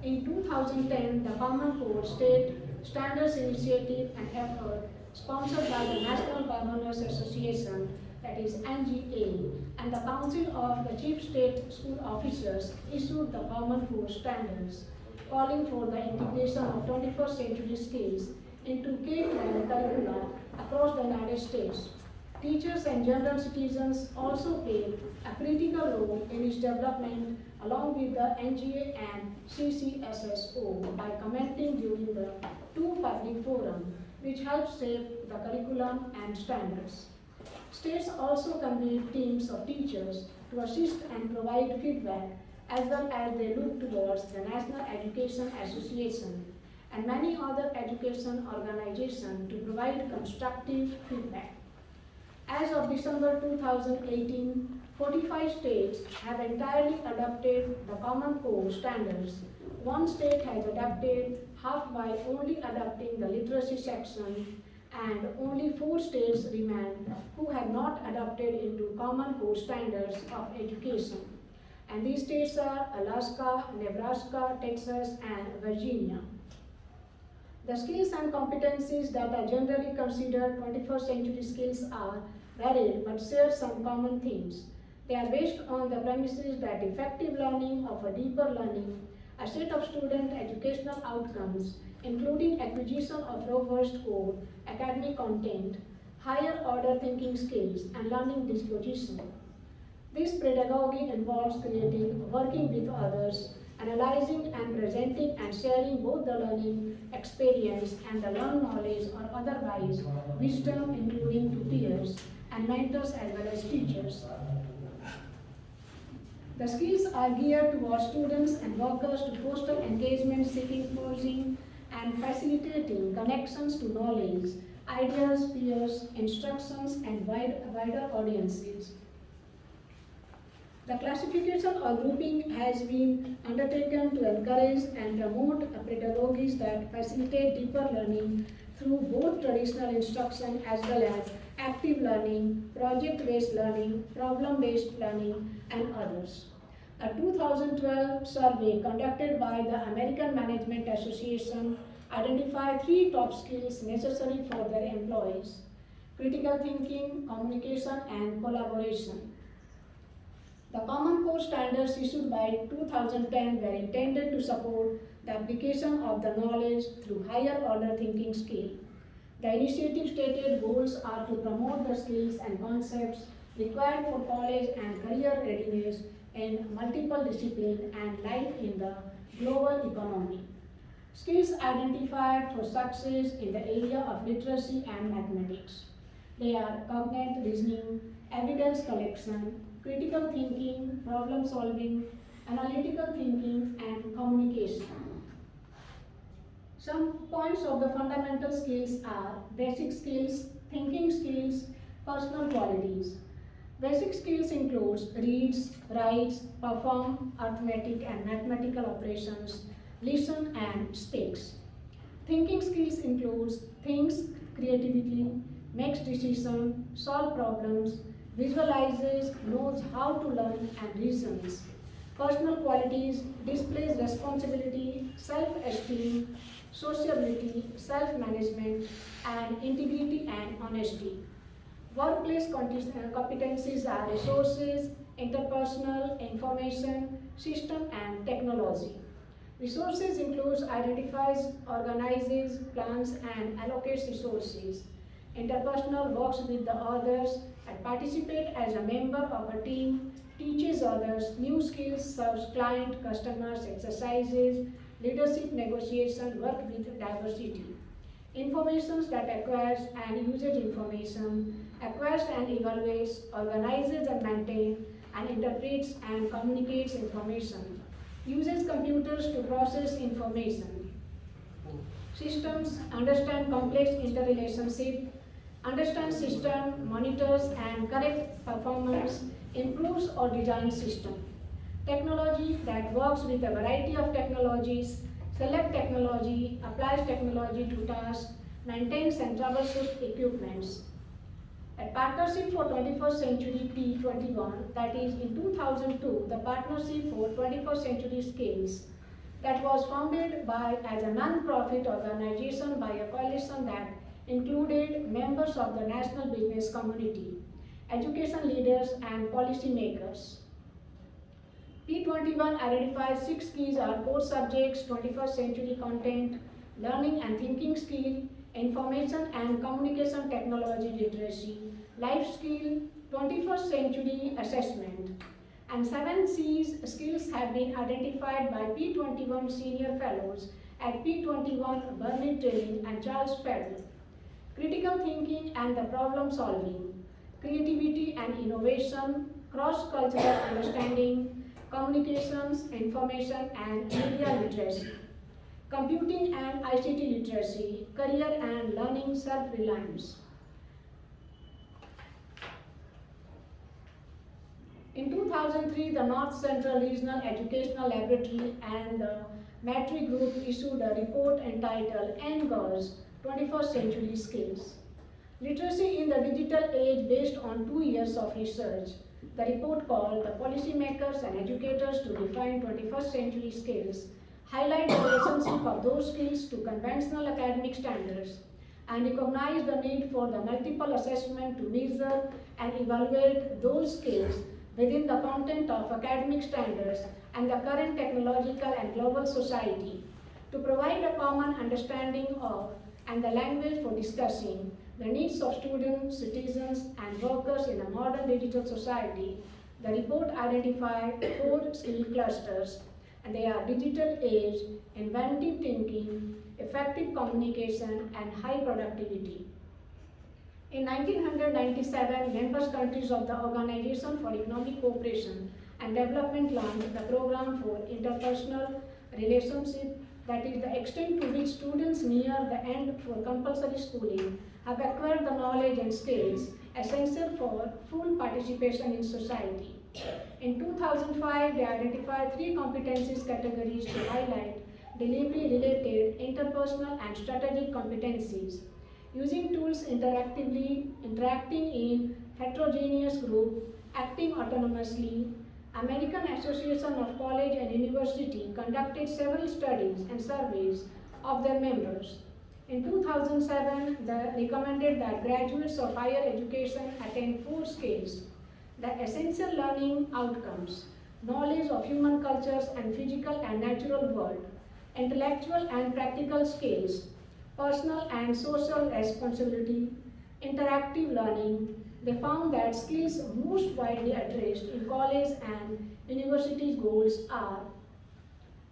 In 2010, the Common Core State Standards Initiative and effort sponsored by the National Governors Association, that is NGA, and the Council of the Chief State School Officers issued the Common Core Standards, calling for the integration of 21st century skills into K-12 curricula across the United States. Teachers and general citizens also played a critical role in its development along with the NGA and CCSSO by commenting during the two public forums which helped shape the curriculum and standards. States also convened teams of teachers to assist and provide feedback as well as they look towards the National Education Association and many other education organizations to provide constructive feedback. As of December 2018, 45 states have entirely adopted the Common Core standards. One state has adopted half by only adopting the literacy section, and only 4 states remain who have not adopted into Common Core standards of education. And these states are Alaska, Nebraska, Texas, and Virginia. The skills and competencies that are generally considered 21st century skills are varied but share some common themes. They are based on the premises that effective learning offers deeper learning, a set of student educational outcomes, including acquisition of robust core, academic content, higher order thinking skills, and learning disposition. This pedagogy involves creating, working with others, analyzing and presenting and sharing both the learning experience and the learned knowledge or otherwise wisdom including to peers and mentors as well as teachers. The skills are geared towards students and workers to foster engagement, seeking, forging, and facilitating connections to knowledge, ideas, peers, instructions, and wider audiences. The classification or grouping has been undertaken to encourage and promote pedagogies that facilitate deeper learning through both traditional instruction as well as active learning, project-based learning, problem-based learning, and others. A 2012 survey conducted by the American Management Association identified 3 top skills necessary for their employees: critical thinking, communication, and collaboration. The Common Core standards issued by 2010 were intended to support the application of the knowledge through higher order thinking skill. The initiative stated goals are to promote the skills and concepts required for college and career readiness in multiple disciplines and life in the global economy. Skills identified for success in the area of literacy and mathematics. They are cognitive reasoning, evidence collection, critical thinking, problem solving, analytical thinking, and communication. Some points of the fundamental skills are basic skills, thinking skills, personal qualities. Basic skills includes reads, writes, perform arithmetic and mathematical operations, listen and speaks. Thinking skills includes thinks creatively, makes decisions, solve problems, visualizes, knows how to learn and reasons. Personal qualities displays responsibility, self-esteem, sociability, self-management, and integrity and honesty. Workplace competencies are resources, interpersonal, information, system, and technology. Resources includes identifies, organizes, plans, and allocates resources. Interpersonal works with the others and participate as a member of a team, teaches others new skills, serves client, customers, exercises, leadership, negotiation, work with diversity. Informations that acquires and uses information, acquires and evaluates, organizes and maintains, and interprets and communicates information, uses computers to process information. Systems understand complex interrelationship, understand system, monitors and correct performance, improves or designs system. Technology that works with a variety of technologies, select technology, applies technology to tasks, maintains and troubleshoots equipments. At Partnership for 21st Century P21, that is in 2002, the Partnership for 21st Century Skills, that was founded as a non-profit organization by a coalition that included members of the national business community, education leaders and policy makers. P21 identifies 6 keys are core subjects, 21st century content, learning and thinking skill, information and communication technology literacy, life skill, 21st century assessment. And 7 C's skills have been identified by P21 senior fellows at P21 Burnett Training and Charles Federal. Critical thinking and the problem solving, creativity and innovation, cross-cultural understanding, communications, information and media literacy, computing and ICT literacy, career and learning self-reliance. In 2003, the North Central Regional Educational Laboratory and the Matri Group issued a report entitled NGOS 21st Century Skills. Literacy in the Digital Age based on 2 years of research. The report called The Policymakers and Educators to Define 21st Century Skills highlight the relationship of those skills to conventional academic standards and recognize the need for the multiple assessment to measure and evaluate those skills within the content of academic standards and the current technological and global society to provide a common understanding of and the language for discussing the needs of students, citizens, and workers in a modern digital society. The report identified 4 skill clusters, and they are digital age, inventive thinking, effective communication, and high productivity. In 1997, member countries of the Organization for Economic Cooperation and Development launched the Program for Interpersonal Relationship, that is the extent to which students near the end for compulsory schooling have acquired the knowledge and skills essential for full participation in society. In 2005, they identified 3 competencies categories to highlight delivery-related, interpersonal, and strategic competencies. Using tools interactively, interacting in heterogeneous group, acting autonomously, American Association of College and University conducted several studies and surveys of their members. In 2007, they recommended that graduates of higher education attain 4 skills: the essential learning outcomes, knowledge of human cultures and physical and natural world, intellectual and practical skills, personal and social responsibility, interactive learning. They found that skills most widely addressed in college and university goals are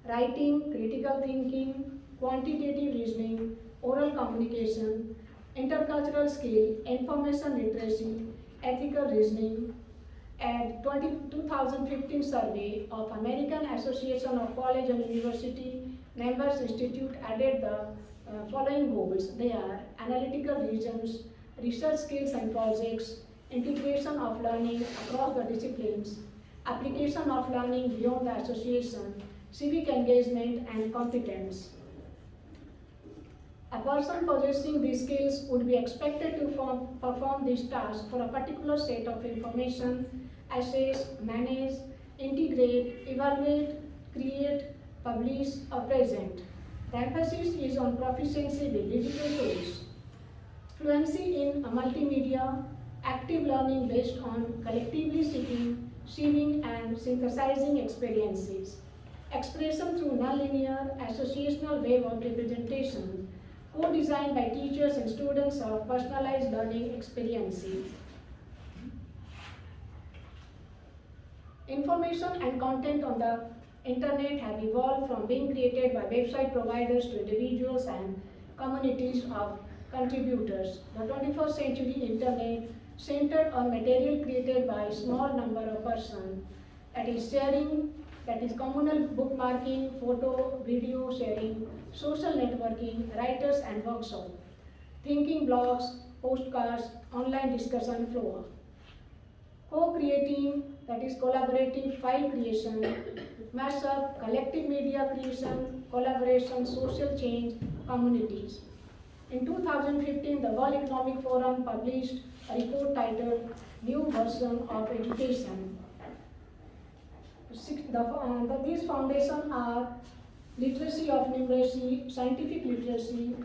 writing, critical thinking, quantitative reasoning, oral communication, intercultural skill, information literacy, ethical reasoning. A 2015 survey of American Association of College and University Members Institute added the following goals. They are analytical reasons, research skills and projects, integration of learning across the disciplines, application of learning beyond the association, civic engagement and competence. A person possessing these skills would be expected to perform these tasks for a particular set of information, assess, manage, integrate, evaluate, create, publish, or present. The emphasis is on proficiency with digital tools, fluency in multimedia, active learning based on collectively seeing and synthesizing experiences, expression through nonlinear associational wave of representation, co-designed by teachers and students of personalized learning experiences. Information and content on the Internet have evolved from being created by website providers to individuals and communities of contributors. The 21st century Internet centered on material created by a small number of persons, that is sharing, that is communal bookmarking, photo, video sharing, social networking, writers and workshops, thinking blogs, postcards, online discussion floor. Co-creating, that is collaborative file creation, mashup, collective media creation, collaboration, social change, communities. In 2015, the World Economic Forum published a report titled New Version of Education. These foundations are literacy of numeracy, scientific literacy,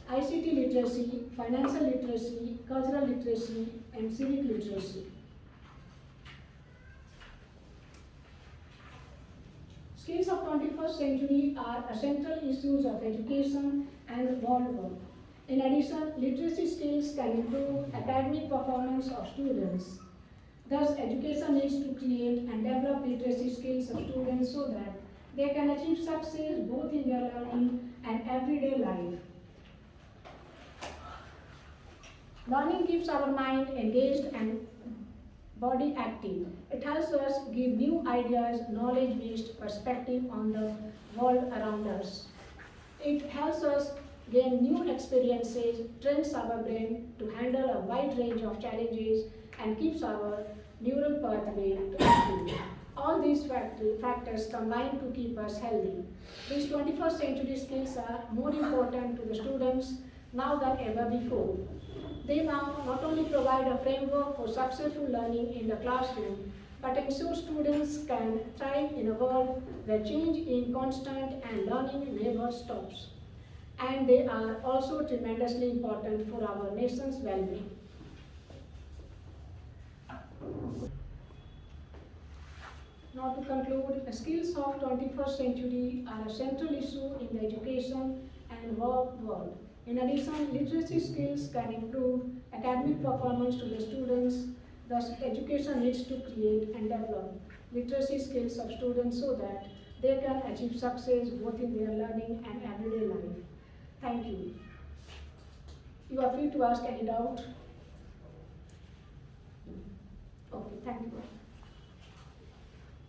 ICT literacy, financial literacy, cultural literacy, and civic literacy. Skills of 21st century are essential issues of education and world work. In addition, literacy skills can improve academic performance of students. Thus, education needs to create and develop literacy skills of students so that they can achieve success both in their learning and everyday life. Learning keeps our mind engaged and body active. It helps us give new ideas, knowledge-based perspective on the world around us. It helps us gain new experiences, trains our brain to handle a wide range of challenges, and keeps our neural pathway active. All these factors combine to keep us healthy. These 21st century skills are more important to the students now than ever before. They now not only provide a framework for successful learning in the classroom, but ensure students can thrive in a world where change is constant and learning never stops. And they are also tremendously important for our nation's well-being. Now to conclude, the skills of 21st century are a central issue in the education and work world. In addition, literacy skills can improve academic performance to the students. Thus, education needs to create and develop literacy skills of students so that they can achieve success both in their learning and everyday life. Thank you. You are free to ask any doubt. Okay, thank you.